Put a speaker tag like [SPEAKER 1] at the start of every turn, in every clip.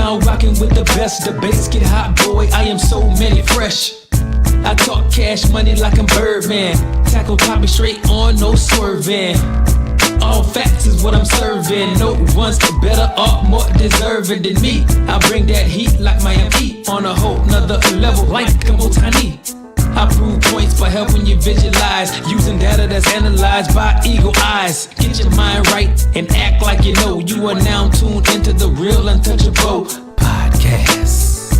[SPEAKER 1] now rocking with the best. Debates get hot, boy, I am so many fresh. I talk cash money like I'm Birdman. Tackle topic straight on, no swerving. All facts is what I'm serving. No one's better or more deserving than me. I bring that heat like Miami on a whole nother level like I'm tiny. I prove points by helping you visualize, using data that's analyzed by eagle eyes. Get your mind right and act like you know. You are now tuned into the real Untouchable podcast.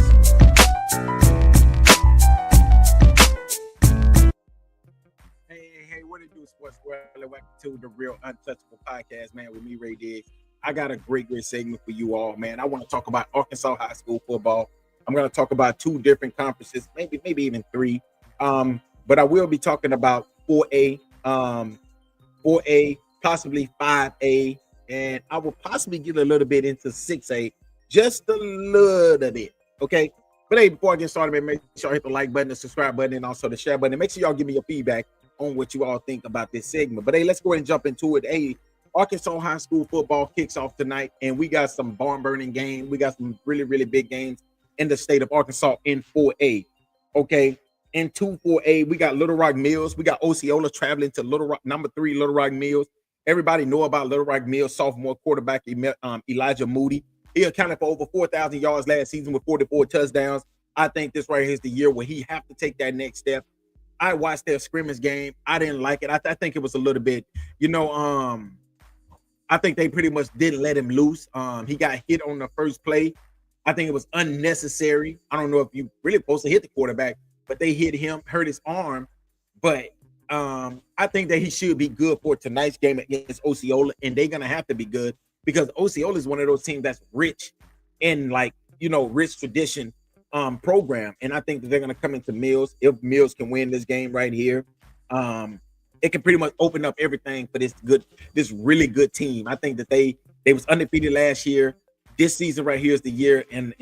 [SPEAKER 2] Hey, what it do, sports world? Welcome to the real Untouchable podcast, man, with me, Ray Diggs. I got a great segment for you all, man. I want to talk about Arkansas high school football. I'm going to talk about two different conferences, maybe even three. But I will be talking about 4A, 4A, possibly 5A, and I will possibly get a little bit into 6A, just a little bit, okay? But hey, before I get started, man, make sure I hit the like button, the subscribe button, and also the share button. And make sure y'all give me your feedback on what you all think about this segment. But hey, let's go ahead and jump into it. Hey, Arkansas high school football kicks off tonight, and we got some barn-burning games. We got some really big games in the state of Arkansas in 4A, okay? In 4A, we got Little Rock Mills. We got Osceola traveling to Little Rock, number 3, Little Rock Mills. Everybody know about Little Rock Mills sophomore quarterback Elijah Moody. He accounted for over 4,000 yards last season with 44 touchdowns. I think this right here is the year where he have to take that next step. I watched their scrimmage game. I didn't like it. I think it was a little bit, I think they pretty much didn't let him loose. He got hit on the first play. I think it was unnecessary. I don't know if you really supposed to hit the quarterback, but they hit him, hurt his arm. But I think that he should be good for tonight's game against Osceola, and they're gonna have to be good because Osceola is one of those teams that's rich in rich tradition program. And I think that they're gonna come into Mills. If Mills can win this game right here, it can pretty much open up everything for this really good team. I think that they was undefeated last year. This season right here is the year in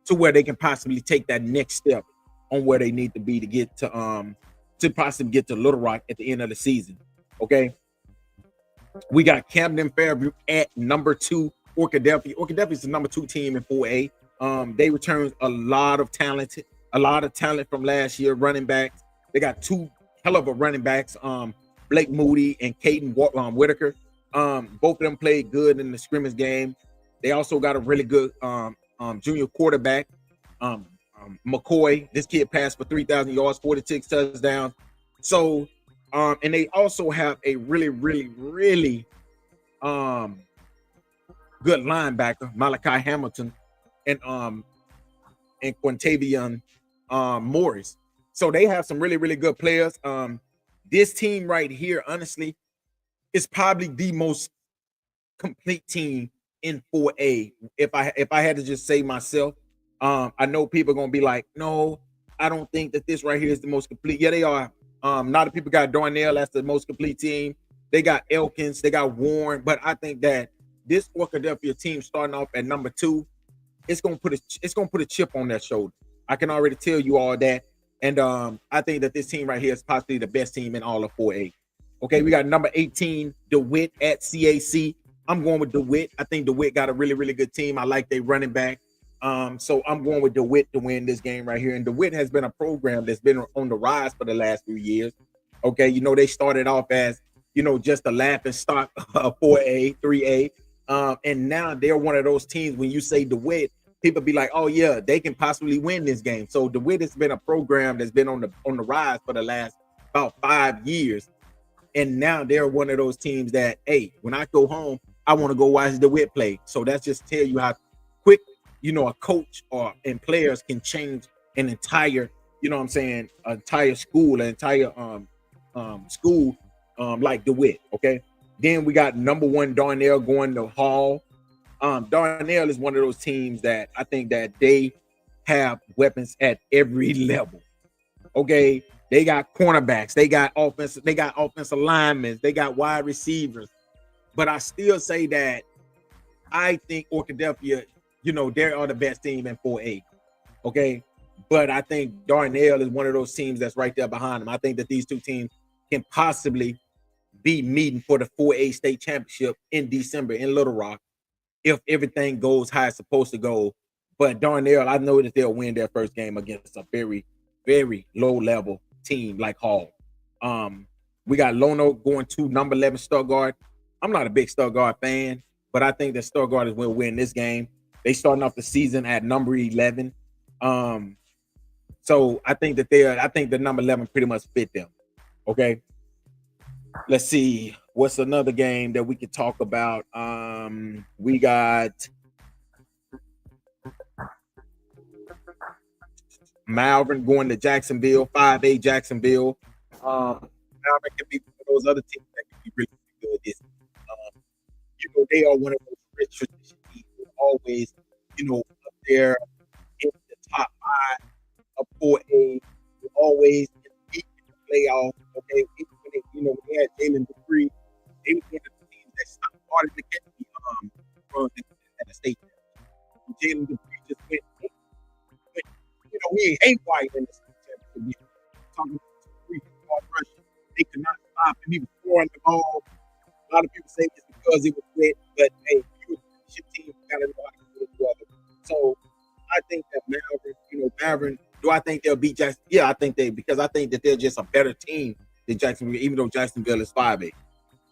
[SPEAKER 2] to where they can possibly take that next step on where they need to be to get to possibly get to Little Rock at the end of the season. Okay. We got Camden Fairview at number 2, Orkadelphia. Orkadelphia is the number 2 team in 4A. They returned a lot of talent from last year, running backs. They got 2 hell of a running backs, Blake Moody and Caden Whitaker. Both of them played good in the scrimmage game. They also got a really good junior quarterback, McCoy. This kid passed for 3,000 yards, 46 touchdowns. So, and they also have a really good linebacker, Malachi Hamilton, and Quintavion Morris. So they have some really good players. This team right here, honestly, is probably the most complete team in 4A. If I had to just say myself, I know people are gonna be like, no, I don't think that this right here is the most complete. Yeah, they are. A lot of people got Darnell, that's the most complete team. They got Elkins, they got Warren, but I think that this Orkadelphia team starting off at number 2, it's gonna put a chip on their shoulder. I can already tell you all that. And I think that this team right here is possibly the best team in all of 4A. Okay, we got number 18, DeWitt at CAC. I'm going with DeWitt. I think DeWitt got a really good team. I like their running back. So I'm going with DeWitt to win this game right here. And DeWitt has been a program that's been on the rise for the last few years. Okay, they started off as, just a laughing stock of 4A, 3A. And now they're one of those teams, when you say DeWitt, people be like, oh yeah, they can possibly win this game. So DeWitt has been a program that's been on the rise for the last about 5 years. And now they're one of those teams that, hey, when I go home, I want to go watch DeWitt play. So that's just tell you how quick, a coach and players can change an entire, entire school, an entire school like DeWitt. Okay. Then we got number 1 Darnell going to Hall. Darnell is one of those teams that I think that they have weapons at every level. Okay. They got cornerbacks, they got offensive linemen, they got wide receivers. But I still say that I think Orkadelphia, they are the best team in 4A. Okay. But I think Darnell is one of those teams that's right there behind them. I think that these two teams can possibly be meeting for the 4A state championship in December in Little Rock. if everything goes how it's supposed to go. But Darnell, I know that they'll win their first game against a very, very low level team like Hall. We got Lono going to number 11 Stuttgart. I'm not a big Stuttgart fan, but I think that Stuttgart will win this game. They starting off the season at number 11. So I think that I think the number 11 pretty much fit them. Okay. Let's see. What's another game that we could talk about? We got Malvern going to Jacksonville, 5A Jacksonville. Malvern can be one of those other teams that can be really good this. They are one of those rich tradition teams who always, up there in the top 5 of 4A, always in the playoffs. Okay, when they had Jalen Dupree, they were one of the teams that started to get the runs at the state. Jalen Dupree just went. We ain't white in this championship. Talking about Dupree rushing, they could not stop him. He was throwing the ball. A lot of people say it's because it was wet, but hey, you a championship team, you gotta know how to do it together. So I think that Malvern, do I think they'll beat Jackson? Yeah, I think because I think that they're just a better team than Jacksonville, even though Jacksonville is 5A.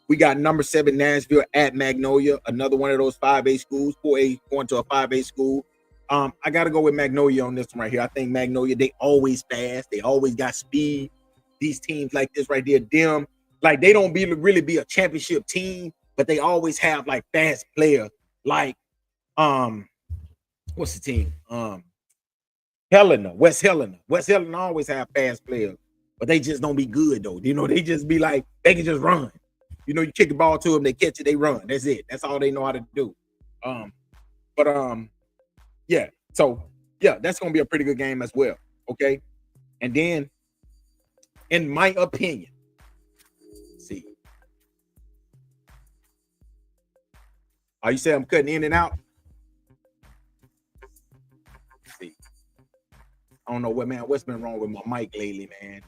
[SPEAKER 2] We got number 7 Nashville at Magnolia, another one of those 5A schools, 4A going to a 5A school. I gotta go with Magnolia on this one right here. I think Magnolia, they always fast, they always got speed. These teams like this right there, like they don't really be a championship team, but they always have like fast players. Like what's the team? West Helena. West Helena always have fast players, but they just don't be good though. They just be like, they can just run. You kick the ball to them, they catch it, they run. That's it. That's all they know how to do. Yeah. So yeah, that's gonna be a pretty good game as well. Okay. And then, in my opinion, see. Are you saying I'm cutting in and out? See. I don't know what's been wrong with my mic lately, man.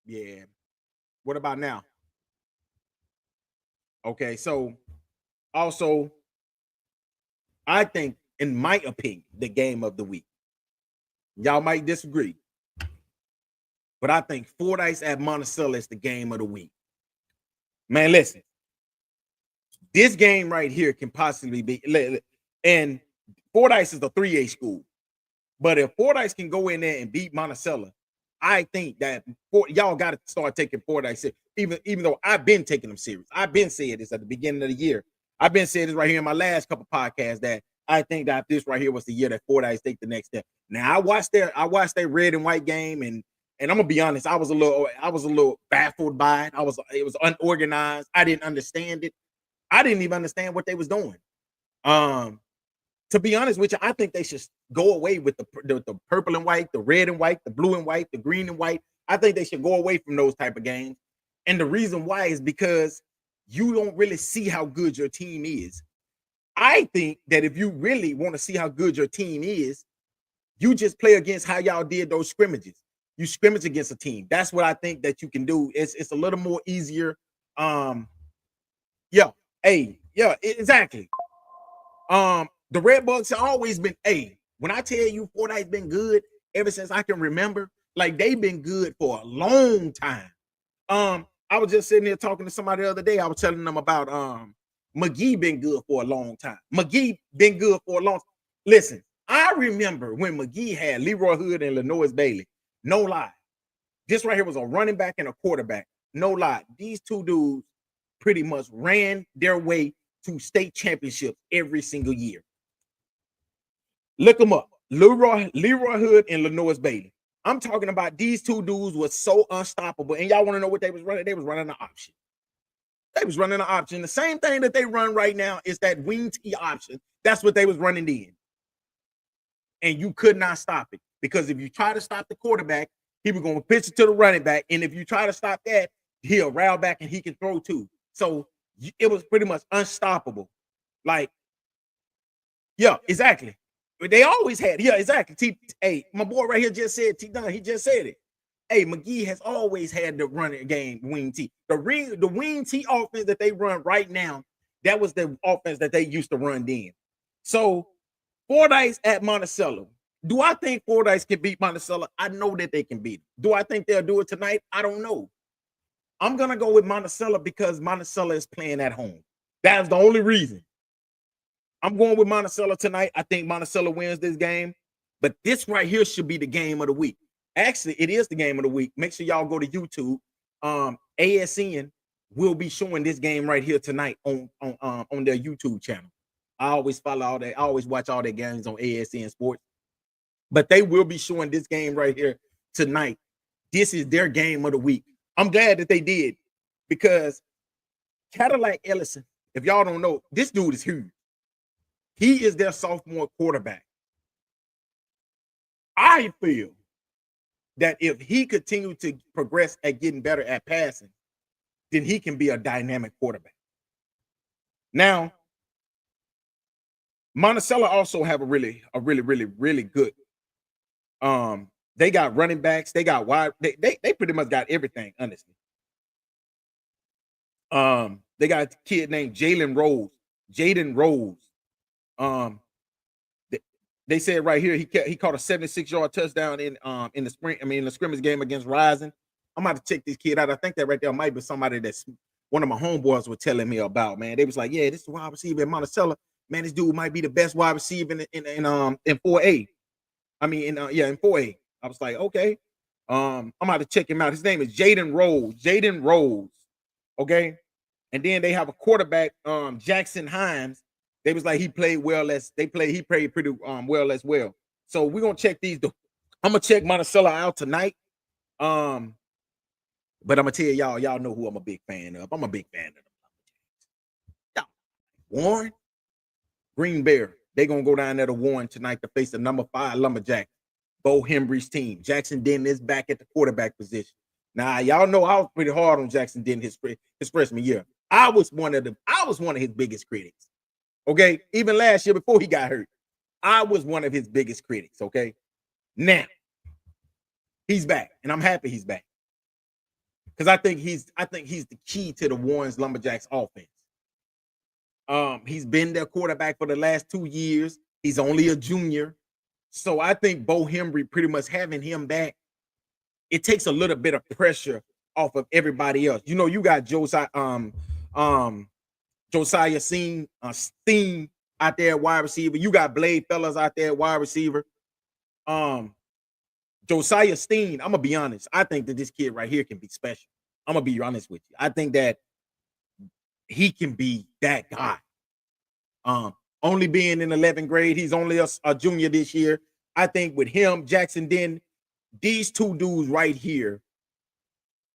[SPEAKER 2] Yeah. What about now? Okay, so also, I think, in my opinion, the game of the week. Y'all might disagree, but I think Fordyce at Monticello is the game of the week. Man, listen, this game right here can possibly be, and Fordyce is a 3A school, but if Fordyce can go in there and beat Monticello, I think that y'all got to start taking Fordyce serious. Even though I've been taking them serious. I've been saying this at the beginning of the year. I've been saying this right here in my last couple podcasts that I think that this right here was the year that Fordyce take the next step. Now I watched their red and white game, and I'm gonna be honest, I was a little baffled by it. It was unorganized. I didn't understand it. I didn't even understand what they was doing. To be honest with you, I think they should go away with the purple and white, the red and white, the blue and white, the green and white. I think they should go away from those type of games. And the reason why is because you don't really see how good your team is. I think that if you really want to see how good your team is, you just play against how y'all did those scrimmages. You scrimmage against a team. That's what I think that you can do. It's a little more easier. Exactly. The Red Bucks have always been, when I tell you Fortnite's been good ever since I can remember, like they've been good for a long time. I was just sitting there talking to somebody the other day. I was telling them about McGee been good for a long time. McGee been good for a long time. Listen, I remember when McGee had Leroy Hood and Lenois Bailey. No lie. This right here was a running back and a quarterback. No lie. These two dudes pretty much ran their way to state championships every single year. Look them up. Leroy Hood and Lenois Bailey. I'm talking about these two dudes were so unstoppable. And y'all want to know what they was running? They was running an option. They was running an option. The same thing that they run right now is that wing T option. That's what they was running in. And you could not stop it. Because if you try to stop the quarterback, he was going to pitch it to the running back. And if you try to stop that, he'll rail back and he can throw too. So it was pretty much unstoppable. Like, yeah, exactly. They always had, yeah, exactly. Hey, my boy right here just said T Dunn. He just said it. Hey, McGee has always had the running game, wing T. The wing T offense that they run right now, that was the offense that they used to run then. So Fordyce at Monticello. Do I think Fordyce can beat Monticello? I know that they can beat them. Do I think they'll do it tonight? I don't know. I'm gonna go with Monticello because Monticello is playing at home. That's the only reason. I'm going with Monticello tonight. I think Monticello wins this game, but this right here should be the game of the week. Actually, it is the game of the week. Make sure y'all go to YouTube. ASN will be showing this game right here tonight on their YouTube channel. I always follow all that. I always watch all their games on ASN Sports, but they will be showing this game right here tonight. This is their game of the week. I'm glad that they did because Cadillac Ellison, if y'all don't know, this dude is huge. He is their sophomore quarterback. I feel that if he continues to progress at getting better at passing, then he can be a dynamic quarterback. Now, Monticello also have a really good. They got running backs. They got wide. They pretty much got everything, honestly. They got a kid named Jaden Rose. They said right here he caught a 76-yard touchdown in the scrimmage game against Rising. I'm about to check this kid out. I think that right there might be somebody that's one of my homeboys were telling me about, man. They was like, yeah, this is wide receiver in Monticello. Man, this dude might be the best wide receiver in 4A. I mean, in 4A. I was like, okay. I'm about to check him out. His name is Jaden Rose. Okay. And then they have a quarterback, Jackson Himes. They was like he played pretty well as well. So we're gonna check these. I'm gonna check Monticello out tonight. But I'm gonna tell y'all know who I'm a big fan of. I'm a big fan of them. Warren, Green Bear. They're gonna go down there to Warren tonight to face the number 5 Lumberjack, Bo Hembry's team. Jackson Denton is back at the quarterback position. Now, y'all know I was pretty hard on Jackson Denton his freshman year. I was one of his biggest critics. Okay, even last year before he got hurt, I was one of his biggest critics. Okay, now he's back, and I'm happy he's back because I think he's the key to the Warren's Lumberjacks offense. He's been their quarterback for the last 2 years. He's only a junior, so I think Bo Hembry pretty much having him back, it takes a little bit of pressure off of everybody else. You know, you got Josiah Steen out there wide receiver. You got Blade Fellas out there wide receiver. Josiah Steen, I'm gonna be honest. I think that this kid right here can be special. I'm gonna be honest with you. I think that he can be that guy. Only being in 11th grade, he's only a junior this year. I think with him, Jackson Denton, these two dudes right here.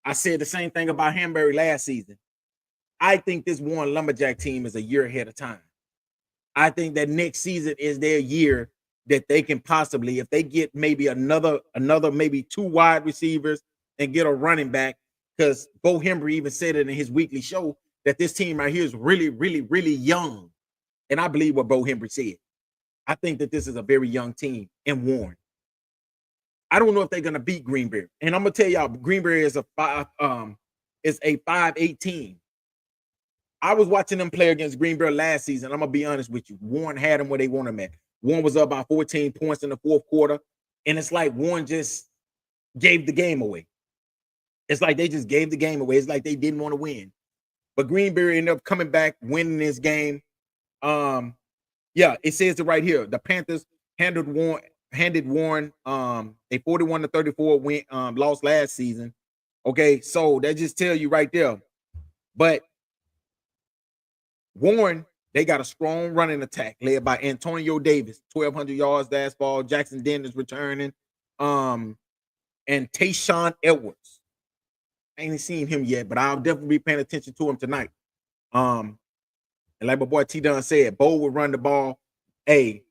[SPEAKER 2] I said the same thing about Hanbury last season. I think this Warren Lumberjack team is a year ahead of time. I think that next season is their year that they can possibly, if they get maybe another maybe 2 wide receivers and get a running back, because Bo Hembry even said it in his weekly show that this team right here is really young. And I believe what Bo Hembry said. I think that this is a very young team in Warren. I don't know if they're gonna beat Green Bear. And I'm gonna tell y'all, Green Bear is a 5'8" team. I was watching them play against Green Bear last season. I'm gonna be honest with you. Warren had them where they want them at. Warren was up by 14 points in the 4th quarter, and it's like Warren just gave the game away. It's like they just gave the game away. It's like they didn't want to win. But Green Bear ended up coming back, winning this game. It says it right here. The Panthers handed Warren a 41-34 win loss last season. Okay, so that just tell you right there. But Warren, they got a strong running attack led by Antonio Davis, 1,200 yards last fall. Jackson Denton is returning. And Tayshawn Edwards. I ain't seen him yet, but I'll definitely be paying attention to him tonight. And like my boy T Dunn said, Bo will run the ball. Hey,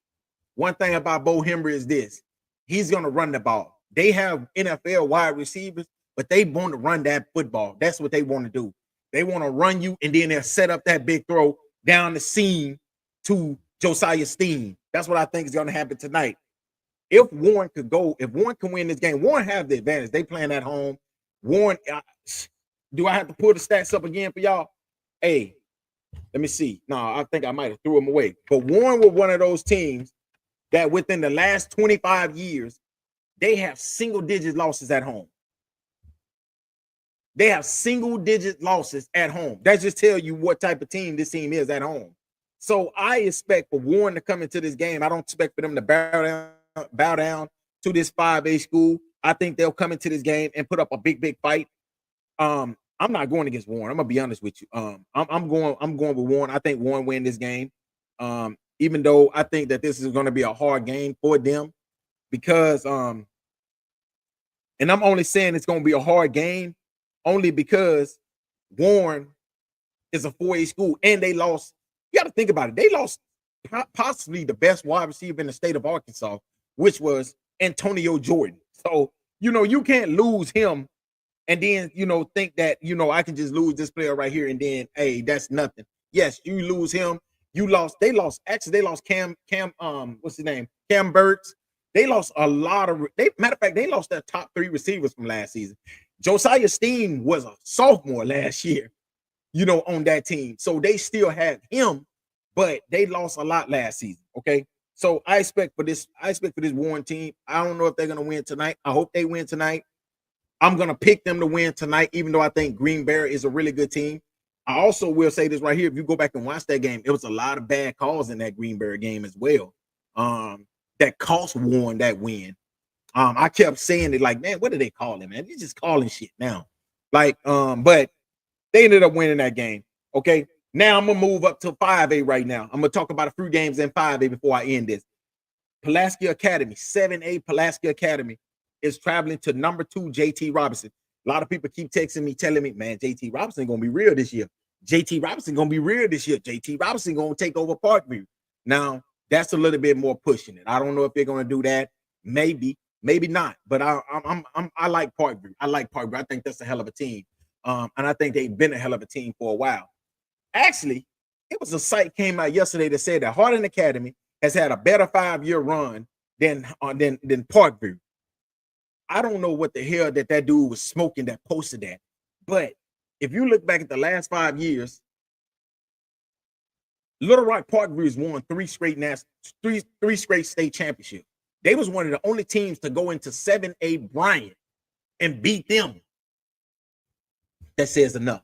[SPEAKER 2] one thing about Bo Hembry is this: he's gonna run the ball. They have NFL wide receivers, but they want to run that football. That's what they want to do. They want to run you, and then they'll set up that big throw down the seam to Josiah Steen. That's what I think is going to happen tonight. If Warren can win this game, Warren have the advantage. They playing at home. Warren, do I have to pull the stats up again for y'all? Hey, let me see. No, I think I might have threw them away. But Warren was one of those teams that within the last 25 years, they have single-digit losses at home. They have single-digit losses at home. That just tells you what type of team this team is at home. So I expect for Warren to come into this game. I don't expect for them to bow down to this 5A school. I think they'll come into this game and put up a big fight. I'm not going against Warren. I'm gonna be honest with you. I'm going with Warren. I think Warren win this game. Even though I think that this is going to be a hard game for them, because and I'm only saying it's going to be a hard game only because Warren is a 4A school and they lost. You got to think about it. They lost possibly the best wide receiver in the state of Arkansas, which was Antonio Jordan. So, you can't lose him and then, think that, I can just lose this player right here and then, hey, that's nothing. Yes, you lose him. They lost Cam, what's his name? Cam Burks. They lost a lot of, matter of fact, they lost their top 3 receivers from last season. Josiah Steen was a sophomore last year, on that team. So they still have him, but they lost a lot last season. Okay. So I expect for this Warren team. I don't know if they're going to win tonight. I hope they win tonight. I'm going to pick them to win tonight, even though I think Greenberry is a really good team. I also will say this right here. If you go back and watch that game, it was a lot of bad calls in that Greenberry game as well. That cost Warren that win. I kept saying it like, man, what are they calling, man? They're just calling shit now. But they ended up winning that game. Okay. Now I'm going to move up to 5A right now. I'm going to talk about a few games in 5A before I end this. Pulaski Academy, 7A Pulaski Academy is traveling to number 2 JT Robinson. A lot of people keep texting me, telling me, man, JT Robinson going to be real this year. JT Robinson going to be real this year. JT Robinson going to take over Parkview. Now, that's a little bit more pushing it. I don't know if they're going to do that. Maybe not. But I like Parkview. I like Parkview. I think that's a hell of a team. And I think they've been a hell of a team for a while. Actually, it was a site came out yesterday that said that Hardin Academy has had a better 5-year run than Parkview. I don't know what the hell that dude was smoking that posted that. But if you look back at the last 5 years, Little Rock Parkview has won 3 straight state championships. They was one of the only teams to go into 7A Bryant and beat them. That says enough.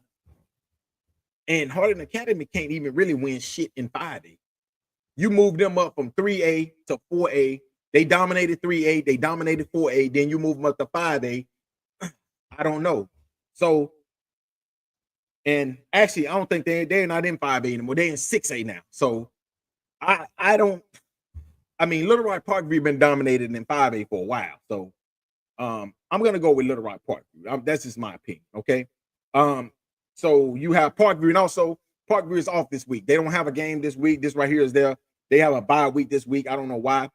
[SPEAKER 2] And Hardin Academy can't even really win shit in 5A. You move them up from 3A to 4A. They dominated 3A. They dominated 4A. Then you move them up to 5A. I don't know. So, and actually, I don't think they're not in 5A anymore. They're in 6A now. So, I mean, Little Rock Parkview been dominated in 5A for a while. So, I'm gonna go with Little Rock Parkview. That's just my opinion. Okay. So you have Parkview, and also Parkview is off this week. They don't have a game this week. This right here is they have a bye week this week. I don't know why.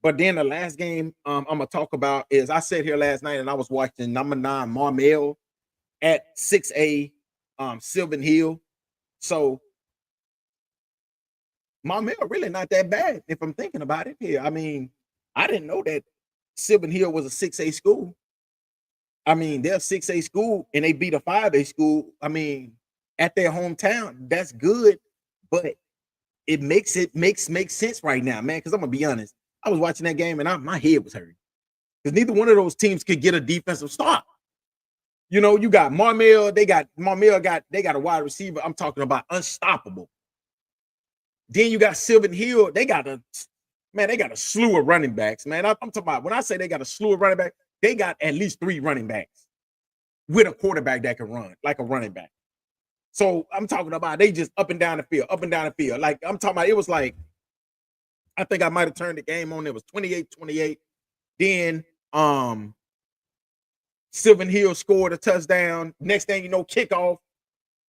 [SPEAKER 2] But then the last game I'm gonna talk about is I sat here last night and I was watching number 9 Marmel at 6A Sylvan Hill. So Marmel really not that bad if I'm thinking about it here. I mean, I didn't know that Sylvan Hill was a 6A school. I mean, they're a 6A school and they beat a 5A school. I mean, at their hometown, that's good, but it makes sense right now, man. Because I'm gonna be honest, I was watching that game and my head was hurting because neither one of those teams could get a defensive stop. You got Marmel, they got a wide receiver. I'm talking about unstoppable. Then you got Sylvan Hill, they got a slew of running backs, man. I'm talking about when I say they got a slew of running backs. They got at least 3 running backs with a quarterback that can run like a running back. So I'm talking about they just up and down the field. Like I'm talking about, it was like, I think I might have turned the game on. It was 28-28. Then Sylvan Hill scored a touchdown. Next thing you know, kickoff.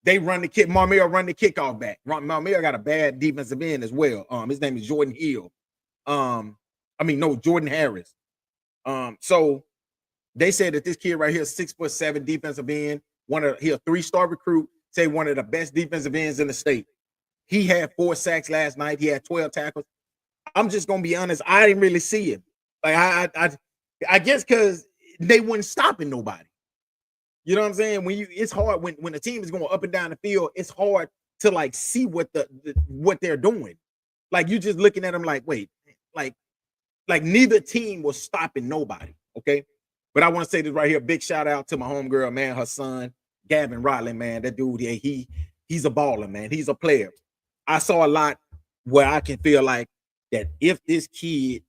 [SPEAKER 2] They run the kick. Marmel run the kickoff back. Marmel got a bad defensive end as well. His name is Jordan Hill. Jordan Harris. So they said that this kid right here, 6'7" defensive end, he a 3-star recruit, say one of the best defensive ends in the state. He had 4 sacks last night. He had 12 tackles. I'm just gonna be honest. I didn't really see it. Like I guess because they weren't stopping nobody. You know what I'm saying? It's hard when the team is going up and down the field. It's hard to like see what what they're doing. Like you just looking at them like, wait, like neither team was stopping nobody. Okay, but I want to say this right here. Big shout out to my homegirl, man. Her son, Gavin Riley, man. That dude, yeah, he's a baller, man. He's a player. I saw a lot where I can feel like that if this kid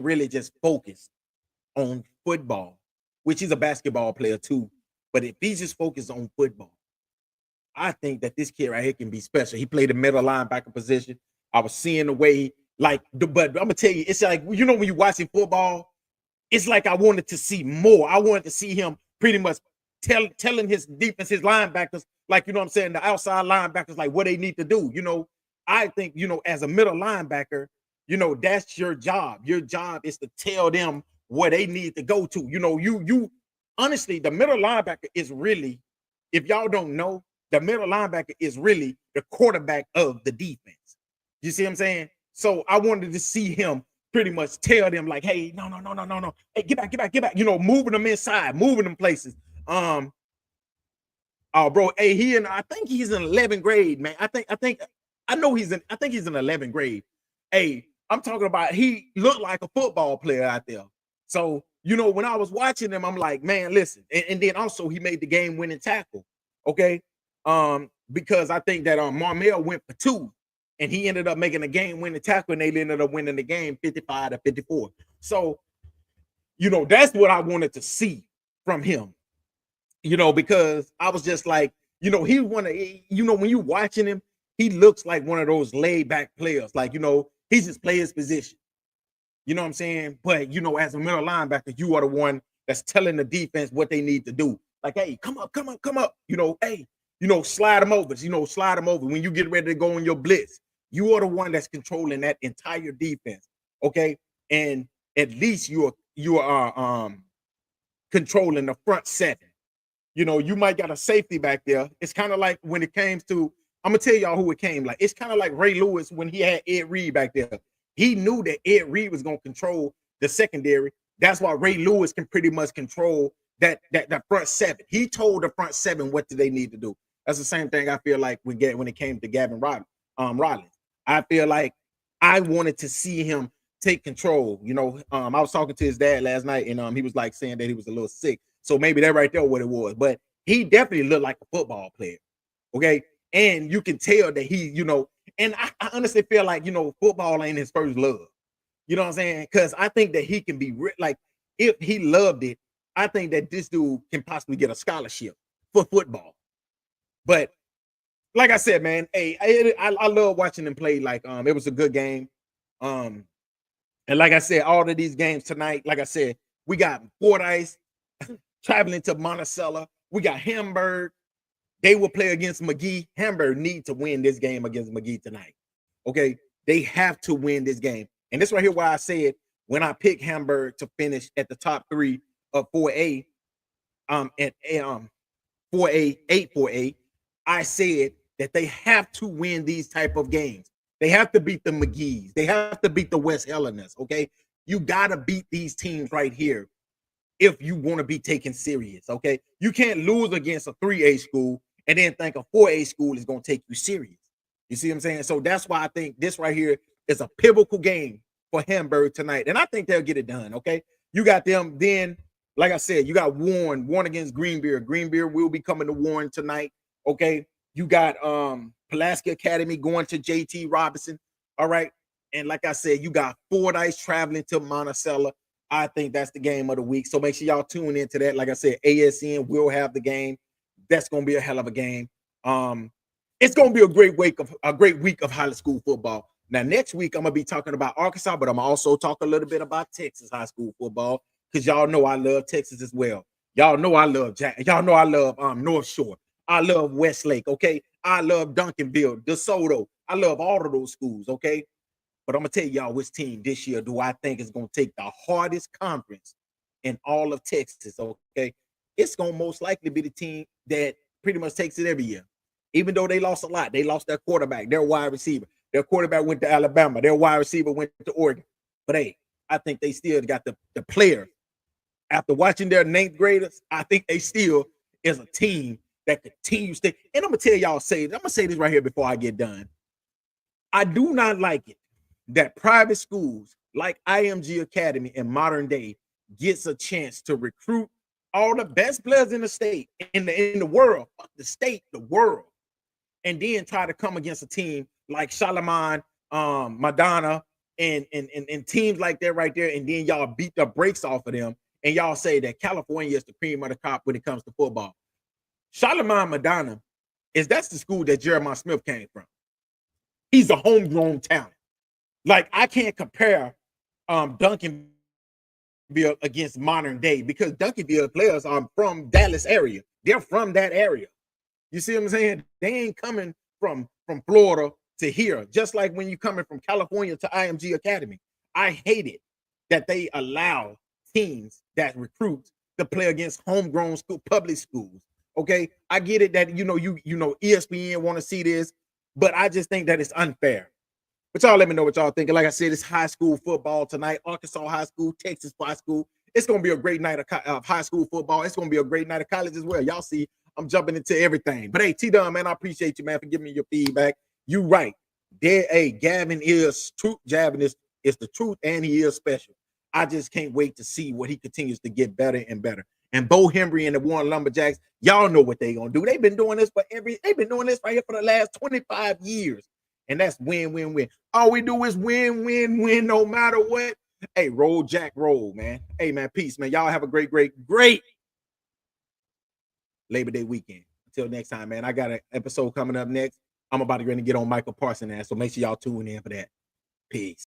[SPEAKER 2] really just focused on football, which he's a basketball player too, but if he just focused on football, I think that this kid right here can be special. He played the middle linebacker position. I was seeing the way but I'm gonna tell you, it's like when you're watching football, it's like I wanted to see more. I wanted to see him pretty much telling his defense, his linebackers, like you know what I'm saying, the outside linebackers, like what they need to do. I think as a middle linebacker, that's your job. Your job is to tell them where they need to go to. You honestly, the middle linebacker is really, if y'all don't know, the middle linebacker is really the quarterback of the defense. You see what I'm saying? So I wanted to see him pretty much tell them like, hey, no. Hey, get back. Moving them inside, moving them places. Oh, bro. Hey, I think he's in 11th grade, man. I think I think he's in 11th grade. Hey, I'm talking about he looked like a football player out there. So, when I was watching him, I'm like, man, listen. And then also he made the game-winning tackle. Okay. Because I think that Marmel went for 2 and he ended up making a game-winning tackle and they ended up winning the game 55-54. So, that's what I wanted to see from him. Because I was just like, he want to, when you watching him, he looks like one of those laid back players. Like, he just play his position. You know what I'm saying? But, as a middle linebacker, you are the one that's telling the defense what they need to do. Like, hey, come up. Hey, slide them over. Slide them over. When you get ready to go on your blitz, you are the one that's controlling that entire defense. Okay. And at least you are controlling the front 7. You might got a safety back there. It's kind of like when it came to, I'm gonna tell y'all who it came like. It's kind of like Ray Lewis when he had Ed Reed back there. He knew that Ed Reed was gonna control the secondary. That's why Ray Lewis can pretty much control that front 7. He told the front 7 what do they need to do. That's the same thing I feel like when it came to Gavin Rollins. I feel like I wanted to see him take control. I was talking to his dad last night, and he was like saying that he was a little sick. So maybe that right there what it was. But he definitely looked like a football player. Okay. And you can tell that he, and I honestly feel like, football ain't his first love. You know what I'm saying? Because I think that he can be like, if he loved it, I think that this dude can possibly get a scholarship for football. But like I said, man, hey, I love watching him play. Like, it was a good game. And like I said, all of these games tonight, like I said, we got Fordyce traveling to Monticello. We got Hamburg. They will play against McGee. Hamburg need to win this game against McGee tonight. Okay, they have to win this game. And this right here why I said when I pick Hamburg to finish at the top 3 of 4A, at 4A, 8-4A, I said that they have to win these type of games. They have to beat the McGees. They have to beat the West Hellenas. Okay, you gotta beat these teams right here if you want to be taken serious. Okay, you can't lose against a 3A school and then think a 4A school is going to take you serious. You see what I'm saying? So that's why I think this right here is a pivotal game for Hamburg tonight. And I think they'll get it done. Okay. You got them. Then, like I said, you got Warren against Greenbeer. Greenbeer will be coming to Warren tonight. Okay. You got Pulaski Academy going to JT Robinson. All right. And like I said, you got Fordyce traveling to Monticello. I think that's the game of the week. So make sure y'all tune into that. Like I said, ASN will have the game. That's going to be a hell of a game. It's going to be a great week of high school football. Now, next week, I'm going to be talking about Arkansas, but I'm also talk a little bit about Texas high school football because y'all know I love Texas as well. Y'all know I love Y'all know I love North Shore. I love Westlake, okay? I love Duncanville, DeSoto. I love all of those schools, okay? But I'm going to tell y'all which team this year do I think is going to take the hardest conference in all of Texas, okay? It's going to most likely be the team that pretty much takes it every year. Even though they lost a lot. They lost their quarterback, their wide receiver. Their quarterback went to Alabama. Their wide receiver went to Oregon. But hey, I think they still got the players. After watching their 9th graders, I think they still is a team that continues to. And I'm gonna tell y'all, I'm gonna say this right here before I get done. I do not like it that private schools like IMG Academy in modern day gets a chance to recruit all the best players in the state, in the world, the state, the world, and then try to come against a team like Shalimar, Madonna, and teams like that right there, and then y'all beat the brakes off of them, and y'all say that California is the cream of the crop when it comes to football. Shalimar Madonna that's the school that Jeremiah Smith came from. He's a homegrown talent. Like, I can't compare Duncanville against modern day because Duncanville players are from Dallas area. They're from that area. You see what I'm saying? They ain't coming from Florida to here. Just like when you coming from California to IMG Academy. I hate it that they allow teams that recruit to play against homegrown public schools. Okay, I get it that you know ESPN want to see this, but I just think that it's unfair. But y'all let me know what y'all thinking. Like I said, it's high school football tonight. Arkansas high school, Texas high school. It's gonna be a great night of high school football. It's gonna be a great night of college as well. Y'all see, I'm jumping into everything. But hey, T-Dunn, man, I appreciate you, man, for giving me your feedback. You right. Gavin is truth. Gavin is the truth, and he is special. I just can't wait to see what he continues to get better and better. And Bo Henry and the Warren Lumberjacks, y'all know what they gonna do. They've been doing this they've been doing this right here for the last 25 years. And that's win, win, win. All we do is win, win, win, no matter what. Hey, roll, Jack, roll, man. Hey, man, peace, man. Y'all have a great Labor Day weekend. Until next time, man. I got an episode coming up next. I'm about to get on Michael Parsons ass, so make sure y'all tune in for that. Peace.